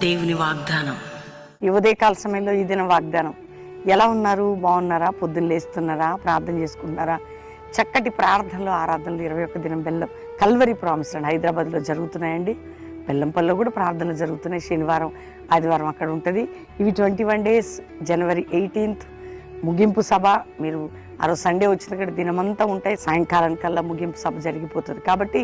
దేవుని వాగ్దానం. ఈ ఉదయకాల సమయంలో ఈ దిన వాగ్దానం. ఎలా ఉన్నారు? బాగున్నారా? పొద్దున్న లేస్తున్నారా? ప్రార్థన చేసుకుంటున్నారా? చక్కటి ప్రార్థనలు, ఆరాధనలు 21 దినం కల్వరి ప్రామిస్ అండి హైదరాబాద్లో జరుగుతున్నాయండి. బెల్లంపల్లిలో కూడా ప్రార్థనలు జరుగుతున్నాయి. శనివారం ఆదివారం అక్కడ ఉంటుంది. ఇవి 21 days, January 18th ముగింపు సభ. మీరు ఆ రోజు సండే వచ్చిన ఇక్కడ దినమంతా ఉంటాయి. సాయంకాలానికల్లా ముగింపు సభ జరిగిపోతుంది. కాబట్టి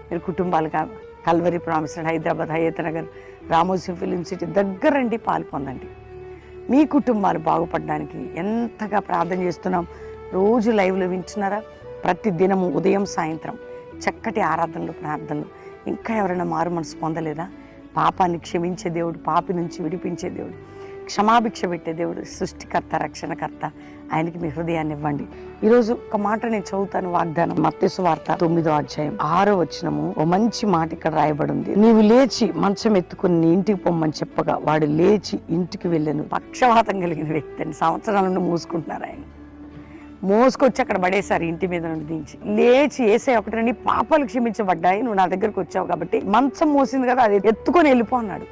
మీరు కుటుంబాలుగా కల్వరి ప్రామిస్ అండి హైదరాబాద్, హయత్ నగర్, రామోజీ ఫిలిం సిటీ దగ్గరండి, పాల్పొందండి. మీ కుటుంబాలు బాగుపడడానికి ఎంతగా ప్రార్థన చేస్తున్నాం. రోజు లైవ్లో వింటున్నారా? ప్రతి దినము ఉదయం సాయంత్రం చక్కటి ఆరాధనలు, ప్రార్థనలు. ఇంకా ఎవరైనా మారు మనసు పొందలేదా? పాపాన్ని క్షమించే దేవుడు, పాపి నుంచి విడిపించే దేవుడు, క్షమాభిక్ష పెట్టే దేవుడు, సృష్టికర్త, రక్షణకర్త. ఆయనకి మీ హృదయాన్ని ఇవ్వండి. ఈరోజు ఒక మాట నేను చదువుతాను, వాగ్దానం. మత్తయి సువార్త 9వ అధ్యాయం 6వ వచనము. ఓ మంచి మాట ఇక్కడ రాయబడి ఉంది. నీవు లేచి మంచం ఎత్తుకుని నీ ఇంటికి పొమ్మని చెప్పగా వాడు లేచి ఇంటికి వెళ్ళాను. పక్షవాతం కలిగిన వ్యక్తి అండి. సంవత్సరాల నుండి మూసుకుంటున్నారు. ఆయన మోసుకొచ్చి అక్కడ పడేశారు, ఇంటి మీద నుండి దించి. లేచి ఏసే ఒకటి, పాపాలు క్షమించబడ్డాయి, నువ్వు నా దగ్గరకు వచ్చావు కాబట్టి. మంచం మోసింది కదా, అది ఎత్తుకొని వెళ్ళిపో అన్నాడు.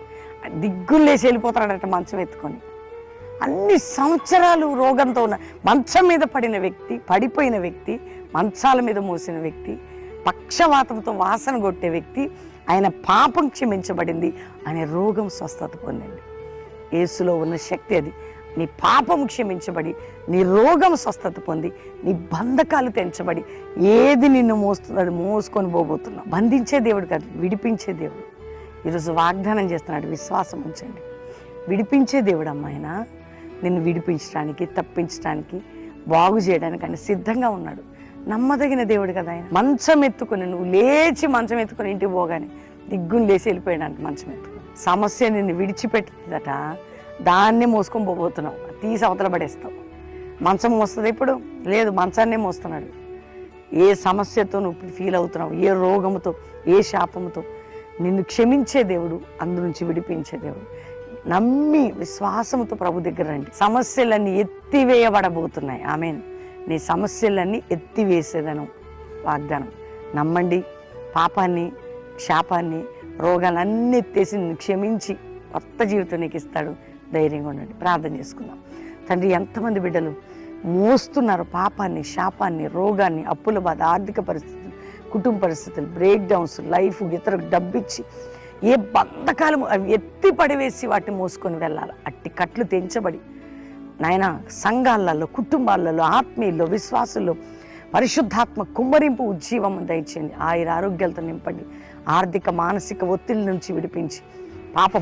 దిగ్గులు లేచి వెళ్ళిపోతాడట మంచం ఎత్తుకొని. అన్ని సంవత్సరాలు రోగంతో ఉన్న, మంచం మీద పడిన వ్యక్తి, పడిపోయిన వ్యక్తి, మంచాల మీద మోసిన వ్యక్తి, పక్షవాతంతో వాసన కొట్టే వ్యక్తి, ఆయన పాపం క్షమించబడింది, ఆయన రోగం స్వస్థత పొందింది. యేసులో ఉన్న శక్తి అది. నీ పాపం క్షమించబడి, నీ రోగం స్వస్థత పొంది, నీ బంధకాలు తెంచబడి, ఏది నిన్ను మోస్తుందో అది మోసుకొని పోబోతున్నావు. బంధించే దేవుడు కాదు, విడిపించే దేవుడు. ఈరోజు వాగ్దానం చేస్తున్నాడు, విశ్వాసం ఉంచండి. విడిపించే దేవుడు అమ్మాయినా, నిన్ను విడిపించడానికి, తప్పించడానికి, బాగు చేయడానికి ఆయన సిద్ధంగా ఉన్నాడు. నమ్మదగిన దేవుడు కదా ఆయన. మంచం ఎత్తుకుని, నువ్వు లేచి మంచం ఎత్తుకుని ఇంటికి పోగానే దిగ్గుని లేచి వెళ్ళిపోయాడానికి మంచం ఎత్తుకుని. సమస్య నిన్ను విడిచిపెట్టిందట, దాన్నే మోసుకొని పోబోతున్నావు. తీసి అవతల పడేస్తావు. మంచం మోస్తుంది ఇప్పుడు లేదు, మంచాన్నే మోస్తున్నాడు. ఏ సమస్యతో నువ్వు ఫీల్ అవుతున్నావు, ఏ రోగముతో, ఏ శాపముతో, నిన్ను క్షమించే దేవుడు, అందు నుంచి విడిపించే దేవుడు. నమ్మి విశ్వాసముతో ప్రభు దగ్గర రండి. సమస్యలన్నీ ఎత్తివేయబడబోతున్నాయి. ఆమేన్. నీ సమస్యలన్నీ ఎత్తివేసేదను వాగ్దానం. నమ్మండి. పాపాన్ని, శాపాన్ని, రోగాలన్నీ ఎత్తేసి నిన్ను క్షమించి కొత్త జీవితం నీకు ఇస్తాడు. ధైర్యంగా ఉండండి. ప్రార్థన చేసుకుందాం. తండ్రి, ఎంతమంది బిడ్డలు మోస్తున్నారు పాపాన్ని, శాపాన్ని, రోగాన్ని, అప్పుల బాధ, ఆర్థిక పరిస్థితులు, కుటుంబ పరిస్థితులు, బ్రేక్ డౌన్స్, లైఫ్, ఇతరులకు డబ్బిచ్చి ఏ బంధకాలు అవి ఎత్తి పడివేసి వాటిని మోసుకొని వెళ్ళాలి. అట్టి కట్లు తెంచబడి నాయన సంఘాలలో, కుటుంబాలలో, ఆత్మీయుల్లో, విశ్వాసుల్లో పరిశుద్ధాత్మ కుమ్మరింపు, ఉజ్జీవం దయచేయండి. ఆయుర ఆరోగ్యాలతో నింపండి. ఆర్థిక, మానసిక ఒత్తిడి నుంచి విడిపించి పాప